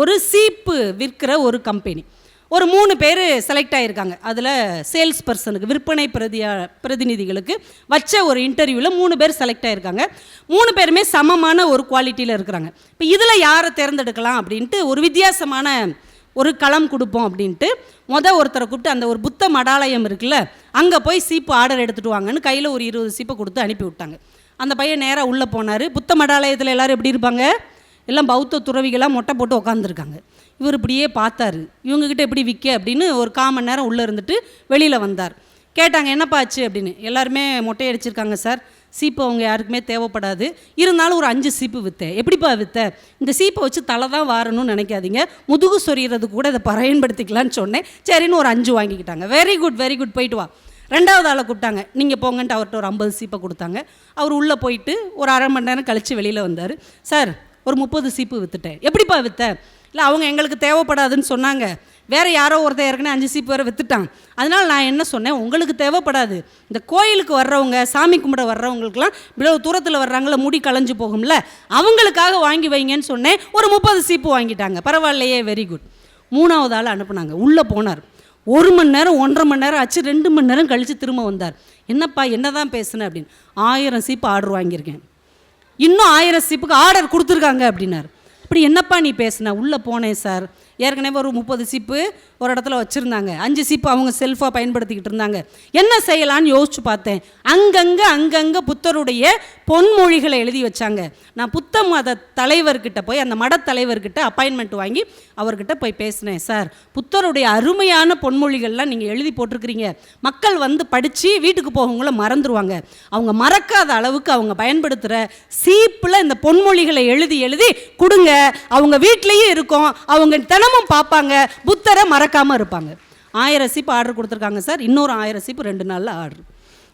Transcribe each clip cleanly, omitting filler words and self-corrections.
ஒரு சீப்பு விற்கிற ஒரு கம்பெனி. ஒரு 3 பேர் செலக்ட் ஆகியிருக்காங்க. அதில் சேல்ஸ் பர்சனுக்கு, விற்பனை பிரதிநிதிகளுக்கு வச்ச ஒரு இன்டர்வியூவில் 3 பேர் செலக்ட் ஆகியிருக்காங்க. 3 பேருமே சமமான ஒரு குவாலிட்டியில் இருக்கிறாங்க. இப்போ இதில் யாரை தேர்ந்தெடுக்கலாம் அப்படின்ட்டு ஒரு வித்தியாசமான ஒரு களம் கொடுப்போம் அப்படின்ட்டு ஒருத்தரை கூப்பிட்டு அந்த ஒரு புத்த மடாலயம் இருக்குல்ல, அங்கே போய் சீப்பு ஆர்டர் எடுத்துகிட்டு வாங்கன்னு கையில் ஒரு 20 சீப்பை கொடுத்து அனுப்பி விட்டாங்க. அந்த பையன் நேராக உள்ளே போனார். புத்த மடாலயத்தில் எல்லோரும் எப்படி இருப்பாங்க? எல்லாம் பௌத்த துறவிகளாக மொட்டை போட்டு உட்காந்துருக்காங்க. இவர் இப்படியே பார்த்தாரு, இவங்ககிட்ட எப்படி விற்க அப்படின்னு ஒரு 1/4 மணி நேரம் உள்ளே இருந்துட்டு வெளியில் வந்தார். கேட்டாங்க, என்னப்பா ஆச்சு அப்படின்னு. எல்லாருமே மொட்டை அடிச்சிருக்காங்க சார், சீப்பு அவங்க யாருக்குமே தேவைப்படாது, இருந்தாலும் ஒரு 5 சீப்பு விற்றேன். எப்படிப்பா விற்ற? இந்த சீப்பை வச்சு தலை தான் வாரணும்னு நினைக்காதீங்க, முதுகு சொறிகிறது கூட இதை பயன்படுத்திக்கலான்னு சொன்னேன். சரின்னு ஒரு 5 வாங்கிக்கிட்டாங்க. வெரி குட் வெரி குட், போயிட்டு வா. 2வது ஆளை கூப்பிட்டாங்க, நீங்கள் போங்கன்ட்டு அவர்கிட்ட ஒரு 50 சீப்பை கொடுத்தாங்க. அவர் உள்ளே போயிட்டு ஒரு 1/2 மணி நேரம் கழித்து வெளியில் வந்தார். சார், ஒரு 30 சீப்பு விற்றுட்டேன். எப்படிப்பா விற்ற? இல்லை, அவங்க எங்களுக்கு தேவைப்படாதுன்னு சொன்னாங்க, வேறு யாரோ ஒருத்தர் ஏற்கனவே 5 சீப்பு வேறு விற்றுட்டான். அதனால் நான் என்ன சொன்னேன், உங்களுக்கு தேவைப்படாது, இந்த கோயிலுக்கு வர்றவங்க, சாமி கும்பிட வர்றவங்களுக்குலாம் இவ்வளவு தூரத்தில் வர்றாங்கள, முடி களைஞ்சு போகும்ல, அவங்களுக்காக வாங்கி வைங்கன்னு சொன்னேன். ஒரு 30 சீப்பு வாங்கிட்டாங்க. பரவாயில்லையே, வெரி குட். 3வது ஆள் அனுப்புனாங்க. உள்ளே போனார். 1 மணி நேரம் 1.5 மணி நேரம் ஆச்சு. 2 மணி நேரம் கழித்து திரும்ப வந்தார். என்னப்பா என்ன தான் பேசுனேன் அப்படின்னு. 1000 சீப்பு ஆர்டர் வாங்கியிருக்கேன், இன்னும் 1000 சீப்புக்கு ஆர்டர் கொடுத்துருக்காங்க அப்படின்னார். அப்படி என்னப்பா நீ பேசுன? உள்ளே போனேன் சார், ஏற்கனவே ஒரு 30 சீப்பு ஒரு இடத்துல வச்சுருந்தாங்க, 5 சீப்பு அவங்க செல்ஃபாக பயன்படுத்திக்கிட்டு இருந்தாங்க. என்ன செய்யலான்னு யோசிச்சு பார்த்தேன். அங்கங்கே புத்தருடைய பொன்மொழிகளை எழுதி வச்சாங்க. நான் புத்த மத தலைவர்கிட்ட போய், அந்த மட தலைவர்கிட்ட அப்பாயின்மெண்ட் வாங்கி அவர்கிட்ட போய் பேசினேன். சார், புத்தருடைய அருமையான பொன்மொழிகள்லாம் நீங்கள் எழுதி போட்டிருக்கிறீங்க, மக்கள் வந்து படித்து வீட்டுக்கு போகவங்கள மறந்துடுவாங்க, அவங்க மறக்காத அளவுக்கு அவங்க பயன்படுத்துகிற சீப்பில் இந்த பொன்மொழிகளை எழுதி எழுதி கொடுங்க, அவங்க வீட்லேயும் இருக்கும், அவங்க தினமும் பார்ப்பாங்க, புத்தரை மறக்காமல் இருப்பாங்க. 1000 சீப்பு ஆர்டர் கொடுத்துருக்காங்க சார், இன்னொரு 1000 சீப்பு 2 நாளில் ஆர்டர்.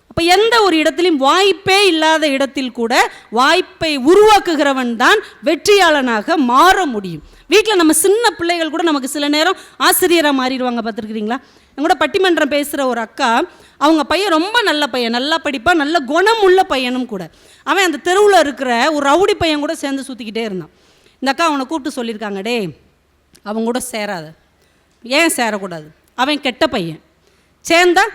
அப்போ எந்த ஒரு இடத்துலையும் வாய்ப்பே இல்லாத இடத்தில் கூட வாய்ப்பை உருவாக்குகிறவன் தான் வெற்றியாளனாக மாற முடியும். வீட்டில் நம்ம சின்ன பிள்ளைகள் கூட நமக்கு சில நேரம் ஆசிரியராக மாறிடுவாங்க, பார்த்துருக்குறீங்களா? எங்கூட பட்டிமன்றம் பேசுகிற ஒரு அக்கா, அவங்க பையன் ரொம்ப நல்ல பையன், நல்லா படிப்பான், நல்ல குணம் உள்ள பையனும் கூட. அவன் அந்த தெருவில் இருக்கிற ஒரு ரவுடி பையன் கூட சேர்ந்து சுற்றிக்கிட்டே இருந்தான். இந்த அக்கா அவனை கூப்பிட்டு சொல்லியிருக்காங்க, டே அவங்க கூட சேராத. ஏன் சேரக்கூடாது? அவன் கெட்ட பையன், சேர்ந்தா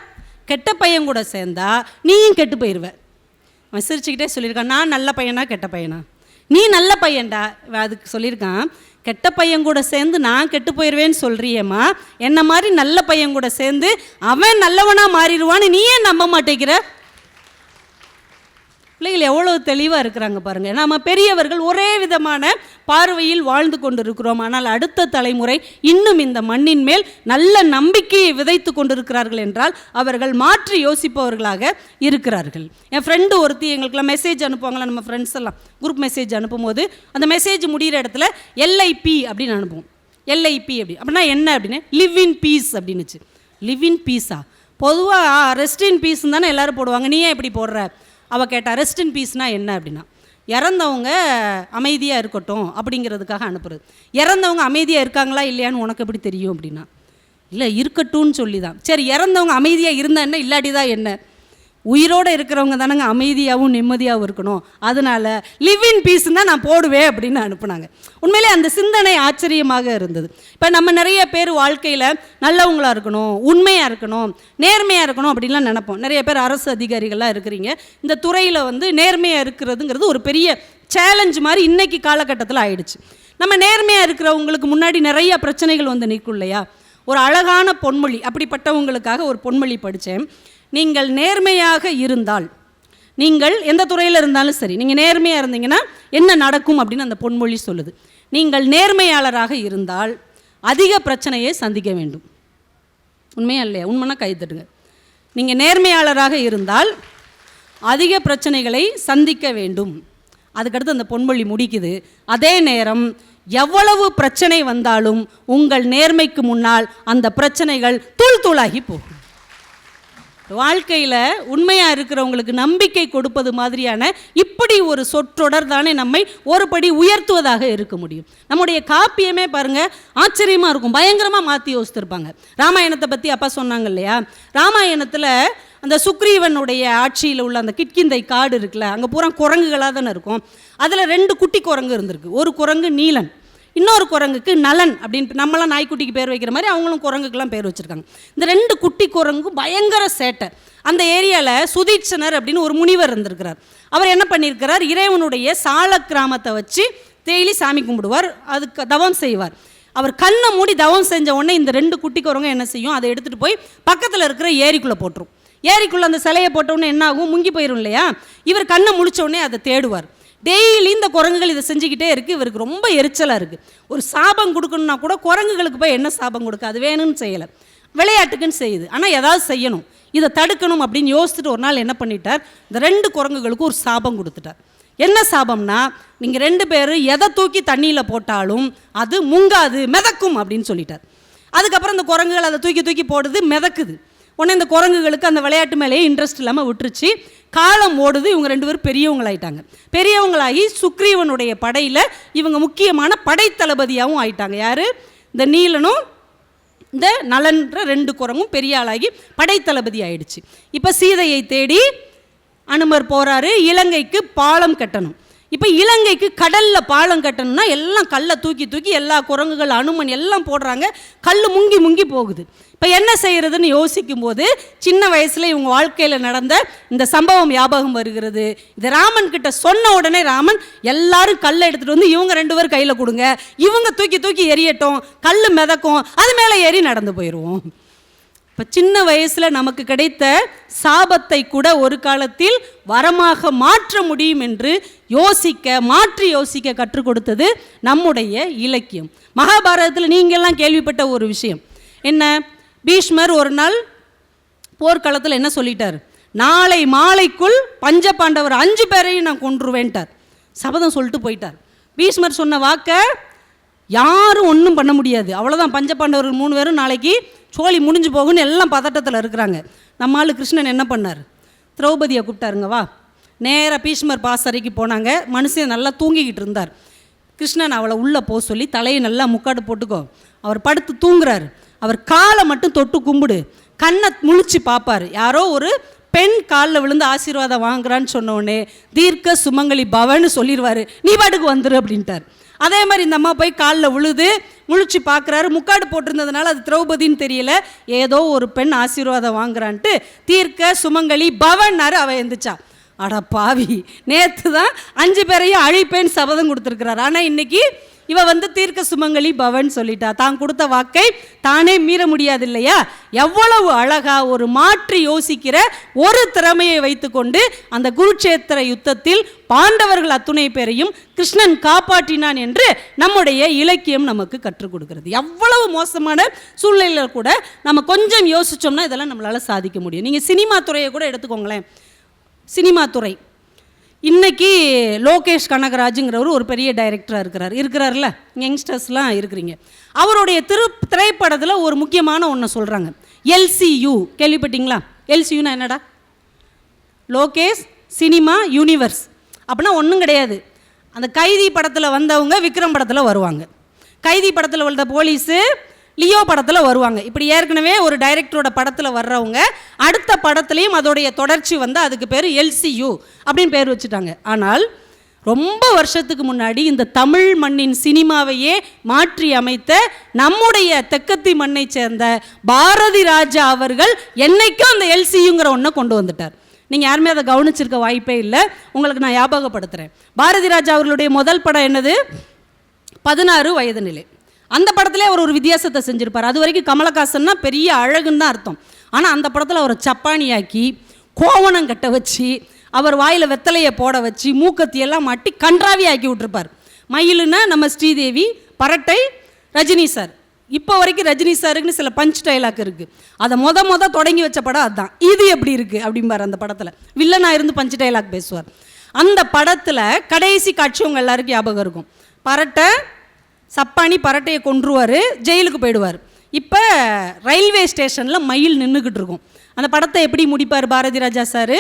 கெட்ட பையன் கூட சேர்ந்தா நீயும் கெட்டு போயிடுவ. அவன் சிரிச்சுக்கிட்டே சொல்லியிருக்கான், நான் நல்ல பையனா கெட்ட பையனா? நீ நல்ல பையன்டா. அதுக்கு சொல்லியிருக்கான், கெட்ட பையன் கூட சேர்ந்து நான் கெட்டு போயிடுவேன்னு சொல்கிறியம்மா, என்ன மாதிரி நல்ல பையன் கூட சேர்ந்து அவன் நல்லவனாக மாறிடுவான்னு நீ ஏன் நம்ப மாட்டேங்கிற? பிள்ளைகள் எவ்வளோ தெளிவாக இருக்கிறாங்க பாருங்கள். நாம் பெரியவர்கள் ஒரே விதமான பார்வையில் வாழ்ந்து கொண்டு இருக்கிறோம், ஆனால் அடுத்த தலைமுறை இன்னும் இந்த மண்ணின் மேல் நல்ல நம்பிக்கையை விதைத்து கொண்டிருக்கிறார்கள் என்றால் அவர்கள் மாற்றி யோசிப்பவர்களாக இருக்கிறார்கள். என் ஃப்ரெண்டு ஒருத்தி எங்களுக்கெல்லாம் மெசேஜ் அனுப்புவாங்களா, நம்ம ஃப்ரெண்ட்ஸ் எல்லாம் குரூப் மெசேஜ் அனுப்பும்போது அந்த மெசேஜ் முடிகிற இடத்துல LIP அப்படின்னு அனுப்புவோம். LIP அப்படின்னா என்ன அப்படின்னு, லிவ் இன் பீஸ் அப்படின்னுச்சு. லிவ் இன் பீஸா? பொதுவாக ரெஸ்ட் இன் பீஸ்ன்னு தானே எல்லோரும் போடுவாங்க, நீ ஏன் இப்படி போடுற? அவள் கேட்டால், ரெஸ்ட் இன் பீஸ்னால் என்ன அப்படின்னா, இறந்தவங்க அமைதியாக இருக்கட்டும் அப்படிங்கிறதுக்காக அனுப்புறது. இறந்தவங்க அமைதியாக இருக்காங்களா இல்லையான்னு உனக்கு எப்படி தெரியும் அப்படின்னா, இல்லை இருக்கட்டும்னு சொல்லி தான். சரி, இறந்தவங்க அமைதியாக இருந்தால் என்ன, இல்லாட்டி தான் என்ன? உயிரோடு இருக்கிறவங்க தானங்க அமைதியாகவும் நிம்மதியாகவும் இருக்கணும், அதனால் லிவ் இன் பீஸ்ன்னு தான் நான் போடுவேன் அப்படின்னு அனுப்புனாங்க. உண்மையிலே அந்த சிந்தனை ஆச்சரியமாக இருந்தது. இப்போ நம்ம நிறைய பேர் வாழ்க்கையில் நல்லவங்களாக இருக்கணும், உண்மையாக இருக்கணும், நேர்மையாக இருக்கணும் அப்படின்லாம் நினைப்போம். நிறைய பேர் அரசு அதிகாரிகளாக இருக்கிறீங்க, இந்த துறையில் வந்து நேர்மையாக இருக்கிறதுங்கிறது ஒரு பெரிய சேலஞ்சு மாதிரி இன்றைக்கி காலகட்டத்தில் ஆயிடுச்சு. நம்ம நேர்மையாக இருக்கிறவங்களுக்கு முன்னாடி நிறைய பிரச்சனைகள் வந்து நிற்கும் இல்லையா? ஒரு அழகான பொன்மொழி, அப்படிப்பட்டவங்களுக்காக ஒரு பொன்மொழி படித்தேன். நீங்கள் நேர்மையாக இருந்தால், நீங்கள் எந்த துறையில் இருந்தாலும் சரி, நீங்கள் நேர்மையாக இருந்தீங்கன்னா என்ன நடக்கும் அப்படின்னு அந்த பொன்மொழி சொல்லுது. நீங்கள் நேர்மையாளராக இருந்தால் அதிக பிரச்சனையை சந்திக்க வேண்டும். உண்மையா இல்லையா? உண்மைனா கை தட்டுங்க. நீங்கள் நேர்மையாளராக இருந்தால் அதிக பிரச்சனைகளை சந்திக்க வேண்டும். அதுக்கடுத்து அந்த பொன்மொழி முடிக்குது, அதே நேரம் எவ்வளவு பிரச்சனை வந்தாலும் உங்கள் நேர்மைக்கு முன்னால் அந்த பிரச்சனைகள் தூள் தூளாகி போகும். வாழ்க்கையில் உண்மையாக இருக்கிறவங்களுக்கு நம்பிக்கை கொடுப்பது மாதிரியான இப்படி ஒரு சொற்றொடர் தானே நம்மை ஒரு படி உயர்த்துவதாக இருக்க முடியும். நம்முடைய காப்பியமே பாருங்கள் ஆச்சரியமாக இருக்கும், பயங்கரமாக மாற்றி யோசித்திருப்பாங்க. ராமாயணத்தை பற்றி அப்பா சொன்னாங்க இல்லையா? ராமாயணத்தில் அந்த சுக்ரீவனுடைய ஆட்சியில் உள்ள அந்த கிட்கிந்தை காடு இருக்குல்ல, அங்கே பூரா குரங்குகளாக தானே இருக்கும். அதில் 2 குட்டி குரங்கு இருந்திருக்கு. ஒரு குரங்கு நீலன், இன்னொரு குரங்குக்கு நலன் அப்படின்னு, நம்மளாம் நாய்க்குட்டிக்கு பேர் வைக்கிற மாதிரி அவங்களும் குரங்குக்கெல்லாம் பேர் வச்சுருக்காங்க. இந்த 2 குட்டி குரங்கும் பயங்கர சேட்டை. அந்த ஏரியாவில் சுதீட்சணர் அப்படின்னு ஒரு முனிவர் இருந்திருக்கிறார். அவர் என்ன பண்ணியிருக்கிறார், இறைவனுடைய சால கிராமத்தை வச்சு டெய்லி சாமி கும்பிடுவார், அதுக்கு தவம் செய்வார். அவர் கண்ணை மூடி தவம் செஞ்ச உடனே இந்த 2 குட்டி குரங்க என்ன செய்யும், அதை எடுத்துகிட்டு போய் பக்கத்தில் இருக்கிற ஏரிக்குள்ளே போட்டுரும். ஏரிக்குள்ளே அந்த சிலையை போட்டவுடனே என்ன ஆகும், முங்கி போயிடும் இல்லையா. இவர் கண்ணை முழிச்ச உடனே அதை தேடுவார். டெய்லி இந்த குரங்குகள் இதை செஞ்சுக்கிட்டே இருக்குது. இவருக்கு ரொம்ப எரிச்சலாக இருக்குது. ஒரு சாபம் கொடுக்கணுன்னா கூட குரங்குகளுக்கு போய் என்ன சாபம் கொடுக்க, அது வேணும்னு செய்யலை, விளையாட்டுக்குன்னு செய்யுது. ஆனால் ஏதாவது செய்யணும், இதை தடுக்கணும் அப்படின்னு யோசிச்சுட்டு ஒரு நாள் என்ன பண்ணிட்டார், இந்த 2 குரங்குகளுக்கு ஒரு சாபம் கொடுத்துட்டார். என்ன சாபம்னா, நீங்கள் 2 பேரும் எதை தூக்கி தண்ணியில் போட்டாலும் அது முங்காது, மிதக்கும் அப்படின்னு சொல்லிட்டார். அதுக்கப்புறம் இந்த குரங்குகள் அதை தூக்கி தூக்கி போடுது, மிதக்குது. உடனே இந்த குரங்குகளுக்கு அந்த விளையாட்டு மேலேயே இன்ட்ரெஸ்ட் இல்லாமல் விட்டுருச்சு. காலம் ஓடுது, இவங்க 2 பேரும் பெரியவங்களாயிட்டாங்க. பெரியவங்களாகி சுக்ரீவனுடைய படையில் இவங்க முக்கியமான படைத்தளபதியாகவும் ஆயிட்டாங்க. யார், இந்த நீலனும் இந்த நலன்ற 2 குரங்கும் பெரிய ஆளாகி படைத்தளபதி ஆயிடுச்சு. இப்போ சீதையை தேடி அனுமர் போகிறாரு. இலங்கைக்கு பாலம் கட்டணும். இப்போ இலங்கைக்கு கடலில் பாலம் கட்டணும்னா எல்லாம் கல்லை தூக்கி தூக்கி எல்லா குரங்குகள் அனுமன் எல்லாம் போடுறாங்க, கல் முங்கி முங்கி போகுது. இப்போ என்ன செய்கிறதுன்னு யோசிக்கும் போது சின்ன வயசில் இவங்க வாழ்க்கையில் நடந்த இந்த சம்பவம் ஞாபகம் வருகிறது. இது ராமன் கிட்ட சொன்ன உடனே ராமன் எல்லாரும் கல்லை எடுத்துகிட்டு வந்து இவங்க 2 பேர் கையில் கொடுங்க, இவங்க தூக்கி தூக்கி எரியட்டும், கல் மிதக்கும், அது மேலே ஏறி நடந்து போயிடுவோம். இப்போ சின்ன வயசில் நமக்கு கிடைத்த சாபத்தை கூட ஒரு காலத்தில் வரமாக மாற்ற முடியும் என்று மாற்றி யோசிக்க கற்றுக் கொடுத்தது நம்முடைய இலக்கியம். மகாபாரதத்தில் நீங்கள்லாம் கேள்விப்பட்ட ஒரு விஷயம் என்ன, பீஷ்மர் ஒரு நாள் போர்க்களத்தில் என்ன சொல்லிட்டார், நாளை மாலைக்குள் பஞ்ச பாண்டவர் 5 பேரையும் நான் கொன்றுவேன்ட்டார். சபதம் சொல்லிட்டு போயிட்டார். பீஷ்மர் சொன்ன வாக்கை யாரும் ஒன்றும் பண்ண முடியாது, அவ்வளோதான். பஞ்ச பாண்டவர்கள் 3 பேரும் நாளைக்கு சோழி முடிஞ்சு போகுன்னு எல்லாம் பதட்டத்தில் இருக்கிறாங்க. நம்ம ஆள் கிருஷ்ணன் என்ன பண்ணார், திரௌபதியை கூப்பிட்டாருங்க, வா. நேராக பீஷ்மர் பாசறைக்கு போனாங்க. மனுஷன் நல்லா தூங்கிக்கிட்டு இருந்தார். கிருஷ்ணன் அவளை உள்ளே போக சொல்லி தலையை நல்லா முக்காடு போட்டுக்கோ. அவர் படுத்து தூங்குறாரு. அவர் காலை மட்டும் தொட்டு கும்பிடு, கண்ணை முழிச்சு பார்ப்பார். யாரோ ஒரு பெண் காலில் விழுந்து ஆசீர்வாதம் வாங்குறான்னு சொன்ன உடனே தீர்க்க சுமங்கலி பவன்னு சொல்லிடுவார், நீ பாட்டுக்கு வந்துரு அப்படின்ட்டார். அதே மாதிரி இந்த அம்மா போய் காலில் விழுது, முழிச்சு பார்க்குறாரு. முக்காடு போட்டிருந்ததுனால அது திரௌபதின்னு தெரியல, ஏதோ ஒரு பெண் ஆசீர்வாதம் வாங்குறான்ட்டு தீர்க்க சுமங்கலி பவன்னாரு. அவ எந்திரிச்சா, அட பாவி, நேற்று தான் 5 பேரையும் அழிப்பேன்னு சபதம் கொடுத்துருக்கிறார், ஆனால் இன்னைக்கு இவ தீர்க்க சுமங்கலி பவன் சொல்லிட்டா. தான் கொடுத்த வாக்கை தானே மீற முடியாது இல்லையா. எவ்வளவு அழகா ஒரு மாற்றி யோசிக்கிற ஒரு திறமையை வைத்துக்கொண்டு அந்த குருட்சேத்திர யுத்தத்தில் பாண்டவர்கள் அத்துணை பேரையும் கிருஷ்ணன் காப்பாற்றினான் என்று நம்முடைய இலக்கியம் நமக்கு கற்றுக் கொடுக்கிறது. எவ்வளவு மோசமான சூழ்நிலையில் கூட நம்ம கொஞ்சம் யோசிச்சோம்னா இதெல்லாம் நம்மளால சாதிக்க முடியும். நீங்கள் சினிமா துறையை கூட எடுத்துக்கோங்களேன். சினிமா துறை இன்னைக்கு லோகேஷ் கனகராஜுங்கிறவர் ஒரு பெரிய டைரக்டராக இருக்கிறார்ல, யங்ஸ்டர்ஸ்லாம் இருக்கிறீங்க. அவருடைய திரைப்படத்தில் ஒரு முக்கியமான ஒன்று சொல்கிறாங்க, LCU. கேள்விப்பட்டீங்களா? LCUனா என்னடா? Lokesh cinema universe. அப்படின்னா ஒன்றும் கிடையாது. அந்த கைதி படத்தில் வந்தவங்க விக்ரம் படத்தில் வருவாங்க, கைதி படத்தில் வந்த போலீஸு லியோ படத்தில் வருவாங்க. இப்படி ஏற்கனவே ஒரு டைரக்டரோட படத்தில் வர்றவங்க அடுத்த படத்துலையும் அதோடைய தொடர்ச்சி அதுக்கு பேர் LCU அப்படின்னு பேர் வச்சுட்டாங்க. ஆனால் ரொம்ப வருஷத்துக்கு முன்னாடி இந்த தமிழ் மண்ணின் சினிமாவையே மாற்றி அமைத்த நம்முடைய தெக்கத்தி மண்ணை சேர்ந்த பாரதி ராஜா அவர்கள் என்னைக்கும் அந்த LCUங்கிற ஒன்றை கொண்டு வந்துட்டார். நீங்கள் யாருமே அதை கவனிச்சிருக்க வாய்ப்பே இல்லை. உங்களுக்கு நான் ஞாபகப்படுத்துகிறேன். பாரதி ராஜா அவர்களுடைய முதல் படம் என்னது? 16 வயது நிலை. அந்த படத்திலே அவர் ஒரு வித்தியாசத்தை செஞ்சுருப்பார். அது வரைக்கும் கமலஹாசன்னா பெரிய அழகுன்னு தான் அர்த்தம். ஆனால் அந்த படத்தில் அவரை சப்பானியாக்கி கோவணம் கட்ட வச்சு அவர் வாயில் வெத்தலையை போட வச்சு மூக்கத்தியெல்லாம் மாட்டி கன்றாவி ஆக்கி விட்டுருப்பார். மயிலுன்னா நம்ம ஸ்ரீதேவி, பரட்டை ரஜினி சார். இப்போ வரைக்கும் ரஜினி சாருக்குன்னு சில பஞ்ச் டைலாக் இருக்குது. அதை மொத தொடங்கி வச்ச படம் அதுதான். இது எப்படி இருக்குது அப்படிம்பார். அந்த படத்தில் வில்லனாக இருந்து பஞ்ச் டைலாக் பேசுவார். அந்த படத்தில் கடைசி காட்சி உங்கள் எல்லாருக்கும் ஞாபகம் இருக்கும். பரட்டை சப்பானி பரட்டையை கொன்றுவார், ஜெயிலுக்கு போயிடுவார். இப்போ ரயில்வே ஸ்டேஷனில் மயில் நின்றுக்கிட்டு இருக்கும். அந்த படத்தை எப்படி முடிப்பார் பாரதி ராஜா சார்?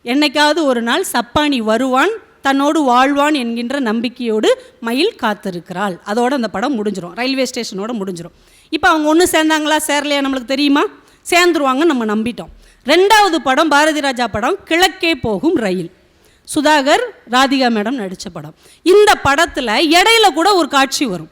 என்னைக்காவது ஒரு நாள் சப்பானி வருவான், தன்னோடு வாழ்வான் என்கின்ற நம்பிக்கையோடு மயில் காத்திருக்கிறாள். அதோடு அந்த படம் முடிஞ்சிடும், ரயில்வே ஸ்டேஷனோடு முடிஞ்சிடும். இப்போ அவங்க ஒன்று சேர்ந்தாங்களா சேரலையா நம்மளுக்கு தெரியுமா? சேர்ந்துருவாங்கன்னு நம்ம நம்பிட்டோம். 2வது படம் பாரதி ராஜா படம் கிழக்கே போகும் ரயில். சுதாகர் ராதிகா மேடம் நடித்த படம். இந்த படத்தில் இடையில கூட ஒரு காட்சி வரும்.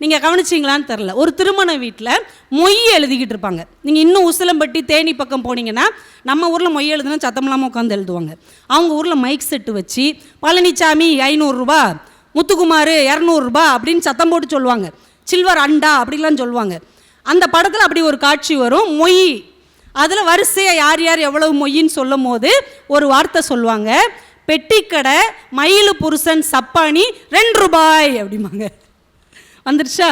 நீங்கள் கவனிச்சிங்களான்னு தெரில. ஒரு திருமண வீட்டில் மொய் எழுதிக்கிட்டு இருப்பாங்க. நீங்கள் இன்னும் உசிலம்பட்டி தேனி பக்கம் போனீங்கன்னா நம்ம ஊரில் மொய் எழுதுனா சத்தம் இல்லாமல் உட்காந்து எழுதுவாங்க. அவங்க ஊரில் மைக் செட்டு வச்சு பழனிசாமி 500 ரூபா, முத்துக்குமார் 200 ரூபா அப்படின்னு சத்தம் போட்டு சொல்லுவாங்க. சில்வர் அண்டா அப்படிலாம் சொல்லுவாங்க. அந்த படத்தில் அப்படி ஒரு காட்சி வரும். மொய் அதில் வரிசையாக யார் யார் எவ்வளவு மொய்ன்னு சொல்லும் போது ஒரு வார்த்தை சொல்லுவாங்க, பெட்டிக்கடை மயில் புருஷன் சப்பானி 2 ரூபாய் அப்படிம்பாங்க. வந்துடுச்சா?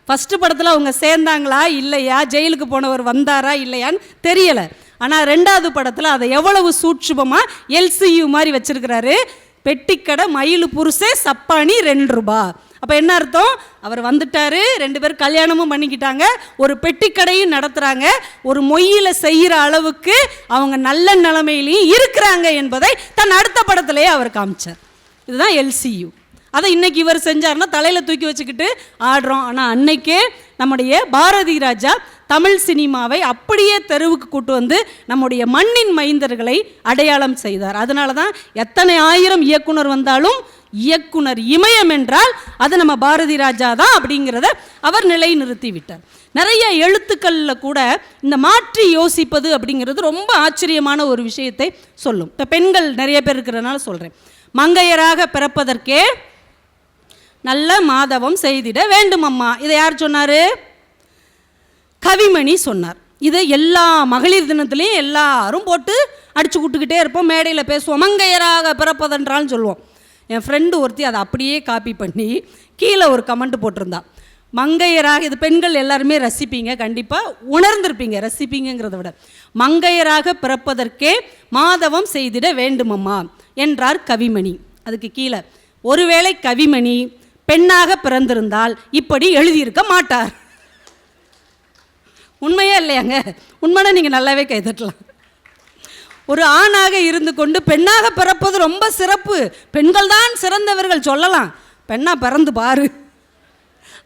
ஃபஸ்ட்டு படத்தில் அவங்க சேர்ந்தாங்களா இல்லையா, ஜெயிலுக்கு போனவர் வந்தாரா இல்லையான்னு தெரியலை. ஆனால் 2வது படத்தில் அதை எவ்வளவு சூட்சுமமாக LCU மாதிரி வச்சுருக்கிறாரு. பெட்டிக்கடை மயில் புருஷே சப்பானி 2 ரூபா. அப்போ என்ன அர்த்தம்? அவர் வந்துட்டார், 2 பேர் கல்யாணமும் பண்ணிக்கிட்டாங்க, ஒரு பெட்டிக்கடையும் நடத்துகிறாங்க, ஒரு மொய்யில் செய்கிற அளவுக்கு அவங்க நல்ல நிலைமையிலையும் இருக்கிறாங்க என்பதை தன் அடுத்த படத்திலேயே அவர் காமிச்சார். இதுதான் LCU. அதை இன்றைக்கி இவர் செஞ்சார்னா தலையில் தூக்கி வச்சுக்கிட்டு ஆடுறோம். ஆனால் அன்னைக்கே நம்முடைய பாரதி ராஜா தமிழ் சினிமாவை அப்படியே தெருவுக்கு கூட்டு வந்து நம்முடைய மண்ணின் மைந்தர்களை அடையாளம் செய்தார். அதனால தான் எத்தனை ஆயிரம் இயக்குனர் வந்தாலும் இயக்குனர் இமயம் என்றால் அது நம்ம பாரதி ராஜா தான் அப்படிங்கிறத அவர் நிலைநிறுத்தி விட்டார். நிறைய எழுத்துக்களில் கூட இந்த மாற்றி யோசிப்பது அப்படிங்கிறது ரொம்ப ஆச்சரியமான ஒரு விஷயத்தை சொல்லும். இப்போ பெண்கள் நிறைய பேர் இருக்கிறதுனால சொல்கிறேன். மங்கையராக பிறப்பதற்கே நல்ல மாதவம் செய்திட வேண்டும் அம்மா. இதை யார் சொன்னார்? கவிமணி சொன்னார். இது எல்லா மகளிர் தினத்துலேயும் எல்லாரும் போட்டு அடிச்சு கூட்டுக்கிட்டே இருப்போம், மேடையில் பேசுவோம், மங்கையராக பிறப்பதென்றாலும் சொல்லுவோம். என் ஃப்ரெண்டு ஒருத்தி அதை அப்படியே காப்பி பண்ணி கீழே ஒரு கமெண்ட் போட்டிருந்தா, மங்கையராக, இது பெண்கள் எல்லாருமே ரசிப்பீங்க, கண்டிப்பாக உணர்ந்திருப்பீங்க, ரசிப்பீங்கிறத விட, மங்கையராக பிறப்பதற்கே மாதவம் செய்திட வேண்டுமம்மா என்றார் கவிமணி. அதுக்கு கீழே, ஒருவேளை கவிமணி பெண்ணாக பிறந்திருந்தால் இப்படி எழுதியிருக்க மாட்டார். உண்மையே இல்லையாங்க? உண்மைனா நீங்கள் நல்லாவே கைதட்டலாம். ஒரு ஆணாக இருந்து கொண்டு பெண்ணாக பிறப்பது ரொம்ப சிறப்பு, பெண்கள் தான் சிறந்தவர்கள் சொல்லலாம். பெண்ணாக பிறந்து பாரு,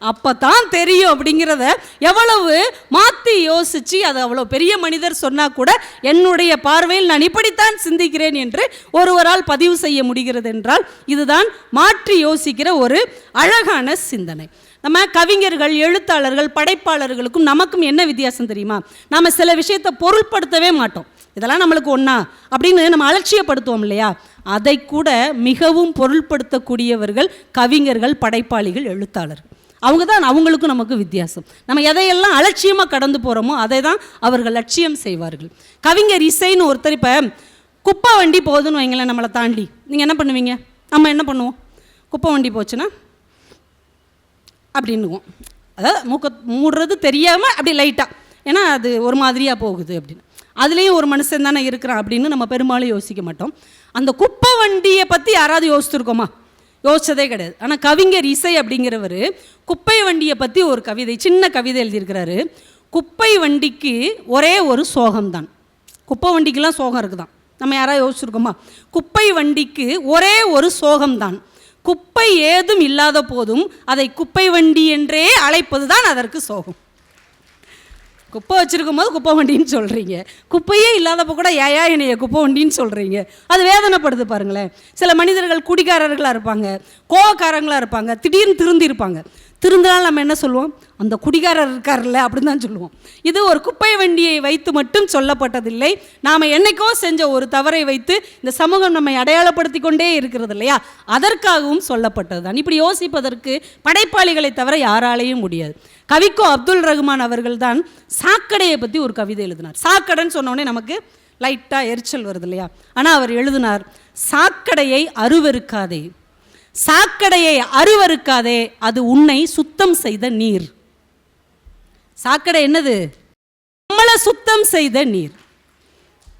அப்போ தான் தெரியும் அப்படிங்கிறத எவ்வளவு மாற்றி யோசித்து, அது அவ்வளோ பெரிய மனிதர் சொன்னால் கூட என்னுடைய பார்வையில் நான் இப்படித்தான் சிந்திக்கிறேன் என்று ஒருவரால் பதிவு செய்ய முடிகிறது என்றால் இதுதான் மாற்றி யோசிக்கிற ஒரு அழகான சிந்தனை. நம்ம கவிஞர்கள், எழுத்தாளர்கள், படைப்பாளர்களுக்கும் நமக்கும் என்ன வித்தியாசம் தெரியுமா? நாம் சில விஷயத்தை பொருள்படுத்தவே மாட்டோம். இதெல்லாம் நம்மளுக்கு ஒன்றா அப்படின்னு நம்ம அலட்சியப்படுத்துவோம் இல்லையா? அதை கூட மிகவும் பொருள்படுத்தக்கூடியவர்கள் கவிஞர்கள், படைப்பாளிகள், எழுத்தாளர்கள். அவங்க தான், அவங்களுக்கும் நமக்கு வித்தியாசம். நம்ம எதையெல்லாம் அலட்சியமாக கடந்து போகிறோமோ அதை தான் அவர்கள் லட்சியம் செய்வார்கள். கவிஞர் இசைன்னு ஒருத்தர், இப்போ குப்பை வண்டி போகுதுன்னு வைங்களேன், நம்மளை தாண்டி நீங்கள் என்ன பண்ணுவீங்க? நம்ம என்ன பண்ணுவோம்? குப்பை வண்டி போச்சுன்னா அப்படின்னுவோம். அதாவது மூடுறது தெரியாமல் அப்படி லைட்டாக, ஏன்னா அது ஒரு மாதிரியாக போகுது அப்படின்னு. அதுலேயும் ஒரு மனுஷன் தானே இருக்கிறான் அப்படின்னு நம்ம பெரும்பாலும் யோசிக்க மாட்டோம். அந்த குப்பை வண்டியை பற்றி யாராவது யோசிச்சுருக்கோமா? யோசிச்சதே கிடையாது. ஆனால் கவிஞர் இசை அப்படிங்கிறவர் குப்பை வண்டியை பற்றி ஒரு கவிதை, சின்ன கவிதை எழுதியிருக்கிறாரு. குப்பை வண்டிக்கு ஒரே ஒரு சோகம்தான். குப்பை வண்டிக்கெலாம் சோகம் இருக்குதான், நம்ம யாராவது யோசிச்சுருக்கோமா? குப்பை வண்டிக்கு ஒரே ஒரு சோகம்தான், குப்பை ஏதும் இல்லாத போதும் அதை குப்பை வண்டி என்றே அழைப்பது தான் அதற்கு சோகம். குப்பை வச்சுருக்கும் போது குப்பை வண்டின்னு சொல்கிறீங்க, குப்பையே இல்லாதப்போ கூட ஏயா என்னைய குப்பை வண்டின்னு சொல்கிறீங்க. அது வேதனைப்படுது பாருங்களேன். சில மனிதர்கள் குடிகாரர்களாக இருப்பாங்க, கோவக்காரங்களாக இருப்பாங்க, திடீர்னு திருந்திருப்பாங்க. திருந்தினால் நம்ம என்ன சொல்லுவோம்? அந்த குடிகாரர் இருக்கார்ல அப்படின்னு தான் சொல்லுவோம். இது ஒரு குப்பை வண்டியை வைத்து மட்டும் சொல்லப்பட்டதில்லை. நாம் என்னைக்கோ செஞ்ச ஒரு தவறை வைத்து இந்த சமூகம் நம்மை அடையாளப்படுத்தி கொண்டே இருக்கிறது இல்லையா, அதற்காகவும் சொல்லப்பட்டது தான். இப்படி யோசிப்பதற்கு படைப்பாளிகளை தவிர யாராலேயும் முடியாது. கவிக்கோ அப்துல் ரஹ்மான் அவர்கள் தான் சாக்கடையை பற்றி ஒரு கவிதை எழுதினார். சாக்கடைன்னு சொன்னோடனே நமக்கு லைட்டாக எரிச்சல் வருது இல்லையா? ஆனால் அவர் எழுதினார், சாக்கடையை அருவருக்காதே, சாக்கடையை அருவருக்காதே, அது உன்னை சுத்தம் செய்த நீர். சாக்கடை என்னது? நம்மளை சுத்தம் செய்த நீர்.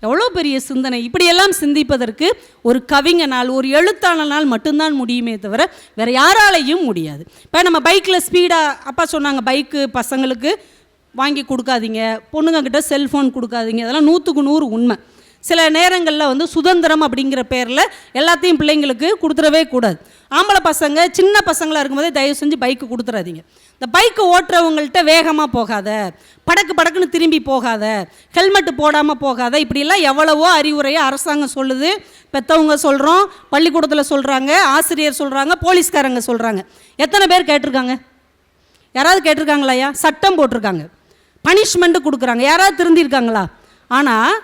எவ்வளோ பெரிய சிந்தனை! இப்படியெல்லாம் சிந்திப்பதற்கு ஒரு கவிஞனால், ஒரு எழுத்தாளனால் மட்டும்தான் முடியுமே தவிர வேறு யாராலையும் முடியாது. இப்போ நம்ம பைக்கில் ஸ்பீடாக, அப்பா சொன்னாங்க பைக்கு பசங்களுக்கு வாங்கி கொடுக்காதீங்க, பொண்ணுங்கக்கிட்ட செல்ஃபோன் கொடுக்காதீங்க, அதெல்லாம் 100க்கு 100 உண்மை. சில நேரங்களில் சுதந்திரம் அப்படிங்கிற பேரில் எல்லாத்தையும் பிள்ளைங்களுக்கு கொடுத்துடவே கூடாது. ஆம்பளை பசங்க சின்ன பசங்களாக இருக்கும்போதே தயவு செஞ்சு பைக்கு கொடுத்துடாதீங்க. இந்த பைக்கு ஓட்டுறவங்கள்ட்ட வேகமாக போகாத, படக்குன்னு திரும்பி போகாத, ஹெல்மெட்டு போடாமல் போகாத, இப்படிலாம் எவ்வளவோ அறிவுரையை அரசாங்கம் சொல்லுது, பெற்றவங்க சொல்கிறோம், பள்ளிக்கூடத்தில் சொல்கிறாங்க, ஆசிரியர் சொல்கிறாங்க, போலீஸ்காரங்க சொல்கிறாங்க. எத்தனை பேர் கேட்டிருக்காங்க? யாராவது கேட்டிருக்காங்களாயா? சட்டம் போட்டிருக்காங்க, பனிஷ்மெண்ட்டு கொடுக்குறாங்க, யாராவது திருந்திருக்காங்களா? ஆனால்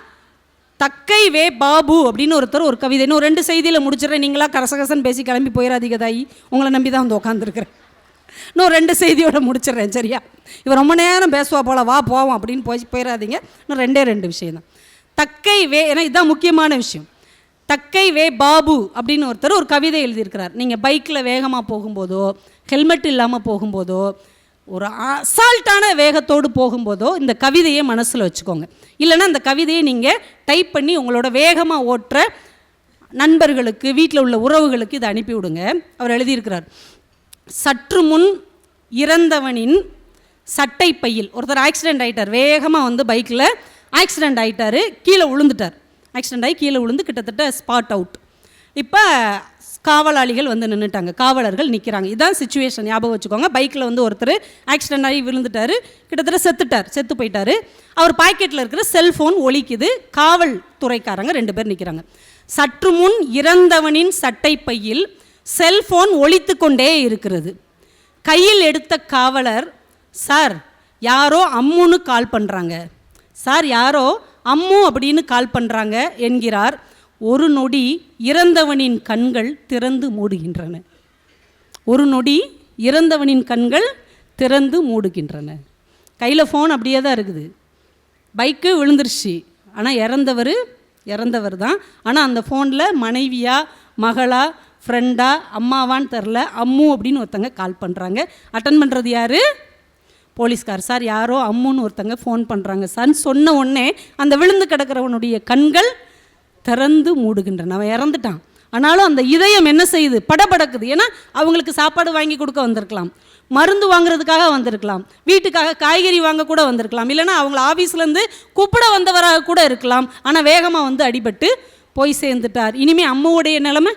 தக்கை வே பாபு அப்படின்னு ஒருத்தர் ஒரு கவிதை, இன்னும் 2 செய்தியில் முடிச்சிடறேன், நீங்களா கரசகசன்னு பேசி கிளம்பி போயிடாதீங்க தாயி, உங்களை நம்பி தான் வந்து உட்காந்துருக்குறேன். இன்னும் 2 செய்தியோட முடிச்சிடுறேன், சரியா? இவன் ரொம்ப நேரம் பேசுவா போல, வா போவோம் அப்படின்னு போயிடாதீங்க. இன்னும் 2 விஷயம் தான். தக்கை வே, ஏன்னா இதுதான் முக்கியமான விஷயம். தக்கை வே பாபு அப்படின்னு ஒருத்தர் ஒரு கவிதை எழுதியிருக்கிறார். நீங்கள் பைக்கில் வேகமாக போகும்போதோ, ஹெல்மெட் இல்லாமல் போகும்போதோ, ஒரு அசால்ட்டான வேகத்தோடு போகும்போதோ இந்த கவிதையை மனசில் வச்சுக்கோங்க. இல்லைன்னா இந்த கவிதையை நீங்கள் டைப் பண்ணி உங்களோட வேகமாக ஓட்டுற நண்பர்களுக்கு, வீட்டில் உள்ள உறவுகளுக்கு இதை அனுப்பிவிடுங்க. அவர் எழுதியிருக்கிறார், சற்று முன் இறந்தவனின் சட்டை பையில். ஒருத்தர் ஆக்சிடெண்ட் ஆகிட்டார், வேகமாக வந்து பைக்கில் ஆக்சிடெண்ட் ஆகிட்டார், கீழே விழுந்துட்டார். ஆக்சிடெண்ட் ஆகி கீழே விழுந்து கிட்டத்தட்ட ஸ்பாட் அவுட். இப்போ காவலாளிகள் வந்து நின்றுட்டாங்க, காவலர்கள் நிற்கிறாங்க. இதுதான் சிச்சுவேஷன், ஞாபகம் வச்சுக்கோங்க. பைக்கில் வந்து ஒருத்தர் ஆக்சிடெண்ட் ஆகி விழுந்துட்டார், கிட்டத்தட்ட செத்து போயிட்டார். அவர் பாக்கெட்டில் இருக்கிற செல்ஃபோன் ஒலிக்குது, காவல்துறைக்காரங்க 2 பேர் நிற்கிறாங்க. சற்று முன் இறந்தவனின் சட்டை பையில் செல்ஃபோன் ஒலித்து கொண்டே இருக்கிறது. கையில் எடுத்த காவலர், சார் யாரோ அம்முன்னு கால் பண்ணுறாங்க, சார் யாரோ அம்மு அப்படின்னு கால் பண்ணுறாங்க என்கிறார். ஒரு நொடி இறந்தவனின் கண்கள் திறந்து மூடுகின்றன. ஒரு நொடி இறந்தவனின் கண்கள் திறந்து மூடுகின்றன. கையில் ஃபோன் அப்படியே தான் இருக்குது, பைக்கு விழுந்துருச்சு, ஆனால் இறந்தவர் தான். ஆனால் அந்த ஃபோனில் மனைவியா, மகளா, ஃப்ரெண்டா, அம்மாவான்னு தெரில, அம்மு அப்படின்னு ஒருத்தங்க கால் பண்ணுறாங்க. அட்டன் பண்ணுறது யார்? போலீஸ்கார். சார் யாரோ அம்முன்னு ஒருத்தங்க ஃபோன் பண்ணுறாங்க சார்ன்னு சொன்ன உடனே அந்த விழுந்து கிடக்கிறவனுடைய கண்கள் திறந்து மூடுகின்றன. அவன் இறந்துட்டான், ஆனாலும் அந்த இதயம் என்ன செய்யுது? படபடக்குது. ஏன்னா அவங்களுக்கு சாப்பாடு வாங்கி கொடுக்க வந்திருக்கலாம், மருந்து வாங்குறதுக்காக வந்திருக்கலாம், வீட்டுக்காக காய்கறி வாங்க கூட வந்திருக்கலாம், இல்லைன்னா அவங்கள ஆஃபீஸ்லேருந்து கூப்பிட வந்தவராக கூட இருக்கலாம். ஆனால் வேகமாக வந்து அடிபட்டு போய் சேர்ந்துட்டார். இனிமேல் அம்மாவுடைய நிலைமை.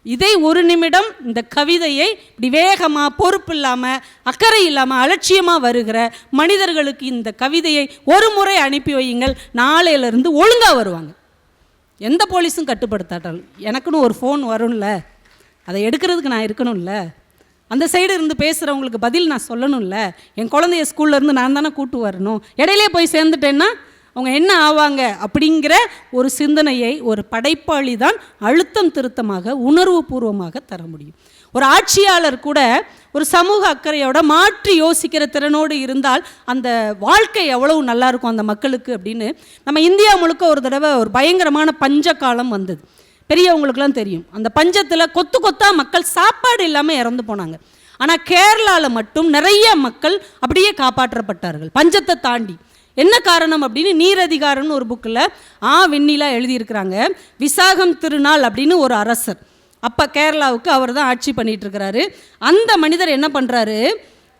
இதை ஒரு நிமிடம் இந்த கவிதையை இப்படி வேகமாக, பொறுப்பு இல்லாமல், அக்கறை இல்லாமல், அலட்சியமாக வருகிற மனிதர்களுக்கு இந்த கவிதையை ஒரு முறை அனுப்பி வையுங்கள். நாளையிலேருந்து ஒழுங்காக வருவாங்க. எந்த போலீஸும் கட்டுப்படுத்தாட்டாலும் எனக்குன்னு ஒரு ஃபோன் வரும்ல, அதை எடுக்கிறதுக்கு நான் இருக்கணும்ல, அந்த சைடு இருந்து பேசுகிறவங்களுக்கு பதில் நான் சொல்லணும்ல, என் குழந்தைய ஸ்கூல்லேருந்து நான் தானே கூட்டு வரணும், இடையிலே போய் சேர்ந்துட்டேன்னா அவங்க என்ன ஆவாங்க அப்படிங்கிற ஒரு சிந்தனையை ஒரு படைப்பாளி தான் அழுத்தம் திருத்தமாக, உணர்வு பூர்வமாக தர முடியும். ஒரு ஆட்சியாளர் கூட ஒரு சமூக அக்கறையோட மாற்றி யோசிக்கிற திறனோடு இருந்தால் அந்த வாழ்க்கை எவ்வளவு நல்லா இருக்கும் அந்த மக்களுக்கு அப்படின்னு. நம்ம இந்தியா முழுக்க ஒரு தடவை ஒரு பயங்கரமான பஞ்ச காலம் வந்தது, பெரியவங்களுக்குலாம் தெரியும். அந்த பஞ்சத்தில் கொத்தாக மக்கள் சாப்பாடு இல்லாமல் இறந்து போனாங்க. ஆனால் கேரளாவில் மட்டும் நிறைய மக்கள் அப்படியே காப்பாற்றப்பட்டார்கள் பஞ்சத்தை தாண்டி. என்ன காரணம் அப்படின்னு நீரதிகாரம்னு ஒரு புக்கில் வெண்ணிலா எழுதியிருக்கிறாங்க. விசாகம் திருநாள் அப்படின்னு ஒரு அரசர், அப்போ கேரளாவுக்கு அவர் தான் ஆட்சி பண்ணிகிட்டு இருக்கிறாரு. அந்த மனிதர் என்ன பண்ணுறாரு,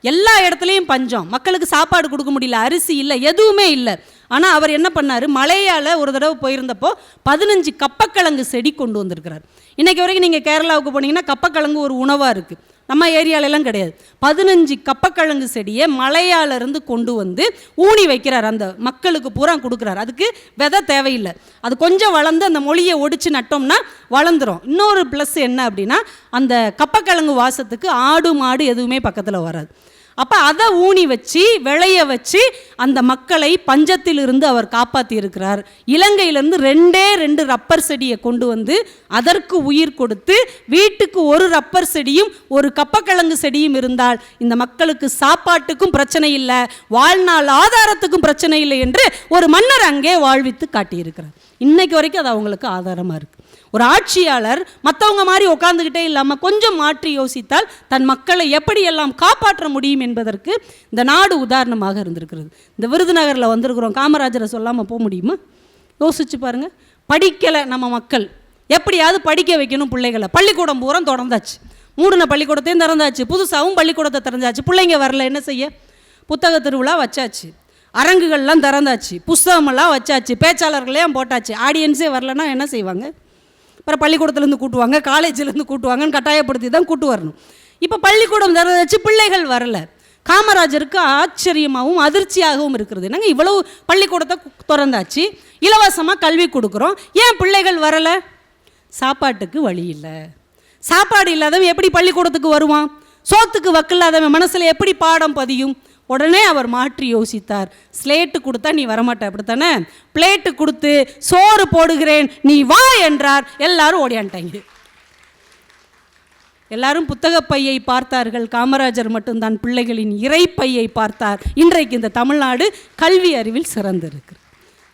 எல்லா இடத்துலையும் பஞ்சம், மக்களுக்கு சாப்பாடு கொடுக்க முடியல, அரிசி இல்லை, எதுவுமே இல்லை. ஆனால் அவர் என்ன பண்ணார், மலையால் ஒரு தடவை போயிருந்தப்போ 15 கப்பக்கிழங்கு செடி கொண்டு வந்திருக்கிறார். இன்றைக்கி வரைக்கும் நீங்கள் கேரளாவுக்கு போனீங்கன்னா கப்பக்கிழங்கு ஒரு உணவாக இருக்குது, நம்ம ஏரியாலெல்லாம் கிடையாது. 15 கப்பக்கிழங்கு செடியை மலையாலிருந்து கொண்டு வந்து ஊனி வைக்கிறார், அந்த மக்களுக்கு பூரா கொடுக்குறாரு. அதுக்கு விதை தேவையில்லை, அது கொஞ்சம் வளர்ந்து அந்த மொழியை ஒடிச்சு நட்டோம்னா வளர்ந்துடும். இன்னொரு ப்ளஸ் என்ன அப்படின்னா, அந்த கப்பக்கிழங்கு வாசத்துக்கு ஆடு மாடு எதுவுமே பக்கத்தில் வராது. அப்போ அதை ஊனி வச்சு விளைய வச்சு அந்த மக்களை பஞ்சத்திலிருந்து அவர் காப்பாற்றி இருக்கிறார். இலங்கையிலேருந்து 2 ரப்பர் செடியை கொண்டு வந்து அதற்கு உயிர் கொடுத்து, வீட்டுக்கு ஒரு ரப்பர் செடியும் ஒரு கப்பக்கிழங்கு செடியும் இருந்தால் இந்த மக்களுக்கு சாப்பாட்டுக்கும் பிரச்சனை இல்லை, வாழ்நாள் ஆதாரத்துக்கும் பிரச்சனை இல்லை என்று ஒரு மன்னர் அங்கே வாழ்வித்து காட்டியிருக்கிறார். இன்னைக்கு வரைக்கும் அது அவங்களுக்கு ஆதாரமாக இருக்குது. ஒரு ஆட்சியாளர் மற்றவங்க மாதிரி உட்காந்துக்கிட்டே இல்லாமல் கொஞ்சம் மாற்றி யோசித்தால் தன் மக்களை எப்படியெல்லாம் காப்பாற்ற முடியும் என்பதற்கு இந்த நாடு உதாரணமாக இருந்திருக்கிறது. இந்த விருதுநகரில் வந்திருக்கிறோம், காமராஜரை சொல்லாமல் போக முடியுமா? யோசிச்சு பாருங்கள். படிக்கலை நம்ம மக்கள், எப்படியாவது படிக்க வைக்கணும் பிள்ளைகளை. பள்ளிக்கூடம் பூரா திறந்தாச்சு, மூடின பள்ளிக்கூடத்தையும் திறந்தாச்சு, புதுசாகவும் பள்ளிக்கூடத்தை திறந்தாச்சு. பிள்ளைங்க வரல, என்ன செய்ய? புத்தக திருவிழா வச்சாச்சு, அரங்குகள்லாம் திறந்தாச்சு, புஸ்தகமெல்லாம் வச்சாச்சு, பேச்சாளர்களையும் போட்டாச்சு. ஆடியன்ஸே வரலன்னா என்ன செய்வாங்க? அப்புறம் பள்ளிக்கூடத்துலேருந்து கூட்டுவாங்க, காலேஜிலேருந்து கூட்டுவாங்கன்னு கட்டாயப்படுத்தி தான் கூட்டு வரணும். இப்போ பள்ளிக்கூடம் திறந்துச்சு, பிள்ளைகள் வரல. காமராஜருக்கு ஆச்சரியமாகவும் அதிர்ச்சியாகவும் இருக்கிறது. என்னங்க இவ்வளவு பள்ளிக்கூடத்தை திறந்தாச்சு, இலவசமாக கல்வி கொடுக்குறோம், ஏன் பிள்ளைகள் வரலை? சாப்பாட்டுக்கு வழி இல்லை. சாப்பாடு இல்லாதவன் எப்படி பள்ளிக்கூடத்துக்கு வருவான்? சோத்துக்கு வக்கில்லாதவன் மனசில் எப்படி பாடம் பதியும்? உடனே அவர் மாற்றி யோசித்தார். ஸ்லேட்டு கொடுத்தா நீ வரமாட்ட, அப்படித்தானே? பிளேட்டு கொடுத்து சோறு போடுகிறேன், நீ வா என்றார். எல்லாரும் ஓடியான்ட்டாங்க. எல்லாரும் புத்தக பையை பார்த்தார்கள், காமராஜர் மட்டும்தான் பிள்ளைகளின் இறைப்பையை பார்த்தார். இன்றைக்கு இந்த தமிழ்நாடு கல்வி அறிவில் சிறந்திருக்கு.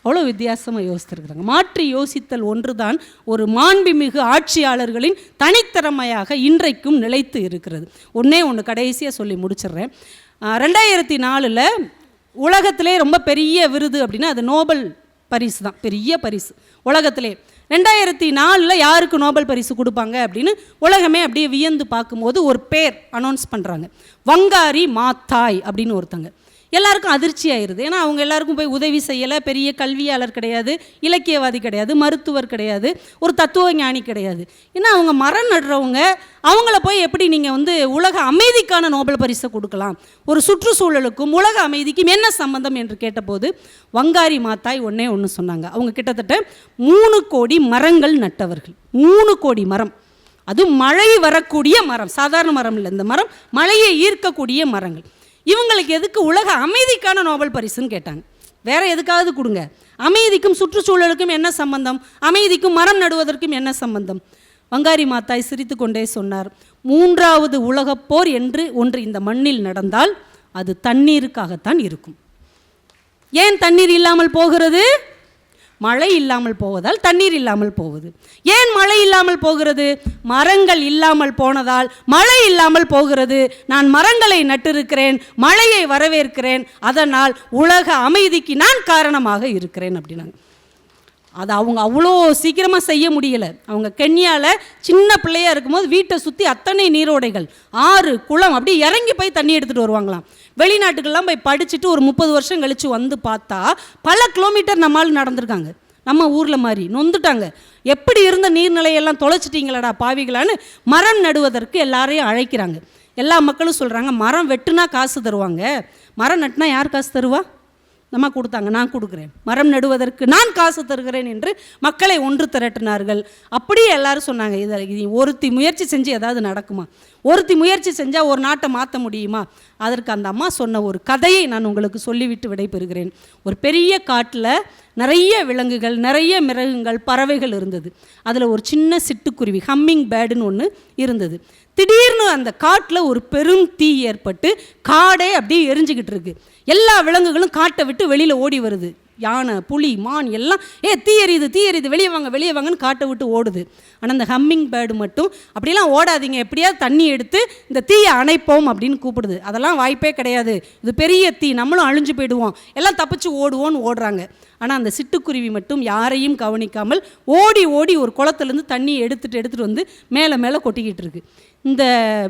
அவ்வளோ வித்தியாசமாக யோசித்திருக்கிறாங்க. மாற்றி யோசித்தல் ஒன்று தான் ஒரு மாண்புமிகு ஆட்சியாளர்களின் தனித்திறமையாக இன்றைக்கும் நிலைத்து இருக்கிறது. ஒன்று கடைசியாக சொல்லி முடிச்சிடுறேன். 2004 உலகத்திலே ரொம்ப பெரிய விருது அப்படின்னா அது நோபல் பரிசு தான், பெரிய பரிசு உலகத்திலே. 2004 யாருக்கு நோபல் பரிசு கொடுப்பாங்க அப்படின்னு உலகமே அப்படியே வியந்து பார்க்கும்போது ஒரு பேர் அனௌன்ஸ் பண்ணுறாங்க, வங்காரி மாத்தாய் அப்படின்னு ஒருத்தங்க. எல்லாருக்கும் அதிர்ச்சி ஆயிடுது. ஏன்னா அவங்க எல்லாருக்கும் போய் உதவி செய்யலை, பெரிய கல்வியாளர் கிடையாது, இலக்கியவாதி கிடையாது, மருத்துவர் கிடையாது, ஒரு தத்துவ ஞானி கிடையாது. ஏன்னா அவங்க மரம் நடுறவங்க, அவங்கள போய் எப்படி நீங்கள் உலக அமைதிக்கான நோபல் பரிசை கொடுக்கலாம்? ஒரு சுற்றுச்சூழலுக்கும் உலக அமைதிக்கும் என்ன சம்பந்தம் என்று கேட்டபோது வங்காரி மாத்தாய் ஒன்று சொன்னாங்க. அவங்க கிட்டத்தட்ட 3 கோடி மரங்கள் நட்டவர்கள். 3 கோடி மரம், அதுவும் மழை வரக்கூடிய மரம், சாதாரண மரம் இல்லை. இந்த மரம் மழையை ஈர்க்கக்கூடிய மரங்கள். இவங்களுக்கு எதுக்கு உலக அமைதிக்கான நோபல் பரிசுன்னு கேட்டாங்க. வேற எதுக்காவது கொடுங்க, அமைதிக்கும் சுற்றுச்சூழலுக்கும் என்ன சம்பந்தம்? அமைதிக்கும் மரம் நடுவதற்கும் என்ன சம்பந்தம்? வங்காரி மாத்தாய் சிரித்து கொண்டே சொன்னார், 3வது உலகப் போர் என்று ஒன்று இந்த மண்ணில் நடந்தால் அது தண்ணீருக்காகத்தான் இருக்கும். ஏன் தண்ணீர் இல்லாமல் போகிறது? மழை இல்லாமல் போவதால் தண்ணீர் இல்லாமல் போகுது. ஏன் மழை இல்லாமல் போகிறது? மரங்கள் இல்லாமல் போனதால் மழை இல்லாமல் போகிறது. நான் மரங்களை நட்டிருக்கிறேன், மழையை வரவேற்கிறேன், அதனால் உலக அமைதிக்கு நான் காரணமாக இருக்கிறேன் அப்படின்னாங்க. அதை அவங்க அவ்வளோ சீக்கிரமாக செய்ய முடியலை. அவங்க கென்யாவில் சின்ன பிள்ளையாக இருக்கும்போது வீட்டை சுற்றி அத்தனை நீரோடைகள், ஆறு, குளம், அப்படியே இறங்கி போய் தண்ணி எடுத்துகிட்டு வருவாங்களாம். வெளிநாட்டுக்கெல்லாம் போய் படிச்சுட்டு ஒரு 30 வருஷம் கழித்து வந்து பார்த்தா பல கிலோமீட்டர் நம்மால் நடந்திருக்காங்க. நம்ம ஊரில் மாதிரி நொந்துட்டாங்க. எப்படி இருந்த நீர்நிலையெல்லாம் தொலைச்சிட்டிங்களடா பாவிகளான்னு மரம் நடுவதற்கு எல்லாரையும் அழைக்கிறாங்க. எல்லா மக்களும் சொல்கிறாங்க, மரம் வெட்டுனா காசு தருவாங்க, மரம் நட்டுனா யார் காசு தருவா? நம்ம கொடுத்தாங்க, நான் கொடுக்குறேன், மரம் நடுவதற்கு நான் காசு தருகிறேன் என்று மக்களை ஒன்று திரட்டினார்கள். அப்படியே எல்லாரும் சொன்னாங்க, இதை ஒருத்தி முயற்சி செஞ்சு ஏதாவது நடக்குமா? ஒருத்தி முயற்சி செஞ்சால் ஒரு நாட்டை மாற்ற முடியுமா? அதற்கு அந்த அம்மா சொன்ன ஒரு கதையை நான் உங்களுக்கு சொல்லிவிட்டு விடைபெறுகிறேன். ஒரு பெரிய காட்டில் நிறைய விலங்குகள், நிறைய மிருகங்கள், பறவைகள் இருந்தது. அதில் ஒரு சின்ன சிட்டுக்குருவி, ஹம்மிங் பேர்டுன்னு ஒன்று இருந்தது. திடீர்னு அந்த காட்டில் ஒரு பெரும் தீ ஏற்பட்டு காடே அப்படியே எரிஞ்சுக்கிட்டு இருக்கு. எல்லா விலங்குகளும் காட்டை விட்டு வெளியில் ஓடி வருது. யானை, புலி, மான் எல்லாம் தீ எரியுது, தீ எரியுது, வெளியே வாங்க, வெளியே வாங்கன்னு காட்டை விட்டு ஓடுது. ஆனால் இந்த ஹம்மிங் பேர்டு மட்டும் அப்படிலாம் ஓடாதீங்க, எப்படியாவது தண்ணி எடுத்து இந்த தீயை அணைப்போம் அப்படின்னு கூப்பிடுது. அதெல்லாம் வாய்ப்பே கிடையாது, இது பெரிய தீ, நம்மளும் அழிஞ்சு போயிடுவோம், எல்லாம் தப்பிச்சு ஓடுவோன்னு ஓடுறாங்க. ஆனால் அந்த சிட்டுக்குருவி மட்டும் யாரையும் கவனிக்காமல் ஓடி ஓடி ஒரு குளத்துலேருந்து தண்ணியை எடுத்துகிட்டு வந்து மேலே மேலே கொட்டிக்கிட்டு இருக்கு. இந்த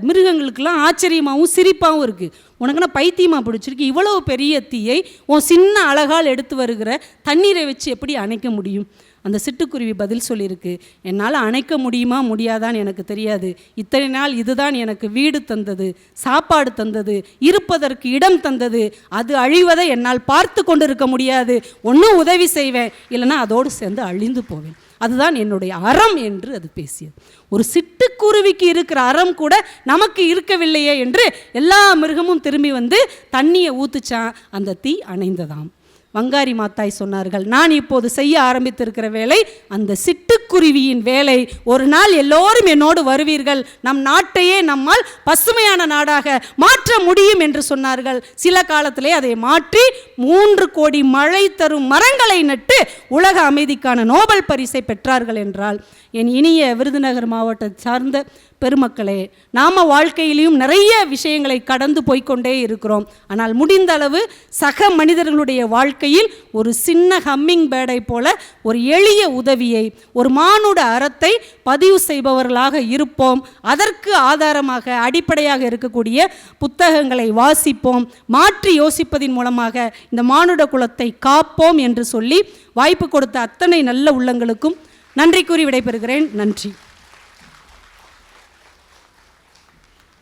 மிருகங்களுக்கெல்லாம் ஆச்சரியமாகவும் சிரிப்பாகவும் இருக்குது. உனக்குன்னா பைத்தியமாக பிடிச்சிருக்கு, இவ்வளோ பெரிய தீயை உன் சின்ன அழகால் எடுத்து வருகிற தண்ணீரை வச்சு எப்படி அணைக்க முடியும்? அந்த சிட்டுக்குருவி பதில் சொல்லியிருக்கு, என்னால் அணைக்க முடியுமா முடியாதான்னு எனக்கு தெரியாது, இத்தனை நாள் இதுதான் எனக்கு வீடு தந்தது, சாப்பாடு தந்தது, இருப்பதற்கு இடம் தந்தது, அது அழிவதை என்னால் பார்த்து கொண்டு இருக்க முடியாது. ஒன்றும் உதவி செய்வேன், இல்லைன்னா அதோடு சேர்ந்து அழிந்து போவேன், அதுதான் என்னுடைய அறம் என்று அது பேசியது. ஒரு சிட்டுக்குருவிக்கு இருக்கிற அறம் கூட நமக்கு இருக்கவில்லையே என்று எல்லா மிருகமும் திரும்பி வந்து தண்ணியை ஊத்துச்சான், அந்த தீ அணைந்ததாம். வங்காரி மாத்தாய் சொன்னார்கள், நான் இப்போது செய்ய ஆரம்பித்திருக்கிற வேலை அந்த சிட்டுக்குருவியின் வேலை. ஒரு நாள் எல்லோரும் என்னோடு வருவீர்கள், நம் நாட்டையே நம்மால் பசுமையான நாடாக மாற்ற முடியும் என்று சொன்னார்கள். சில காலத்திலே அதை மாற்றி 3 கோடி மழை தரும் மரங்களை நட்டு உலக அமைதிக்கான நோபல் பரிசை பெற்றார்கள் என்றால், என் இனிய விருதுநகர் மாவட்டத்தை சார்ந்த பெருமக்களே, நாம் வாழ்க்கையிலையும் நிறைய விஷயங்களை கடந்து போய்கொண்டே இருக்கிறோம். ஆனால் முடிந்த அளவு சக மனிதர்களுடைய வாழ்க்கையில் ஒரு சின்ன ஹம்மிங் பேர்டை போல ஒரு எளிய உதவியை, ஒரு மானுட அறத்தை பதிவு செய்பவர்களாக இருப்போம். அதற்கு ஆதாரமாக அடிப்படையாக இருக்கக்கூடிய புத்தகங்களை வாசிப்போம். மாற்றி யோசிப்பதின் மூலமாக இந்த மானுட குலத்தை காப்போம் என்று சொல்லி வாய்ப்பு கொடுத்த அத்தனை நல்ல உள்ளங்களுக்கும் நன்றி கூறி விடைபெறுகிறேன். நன்றி.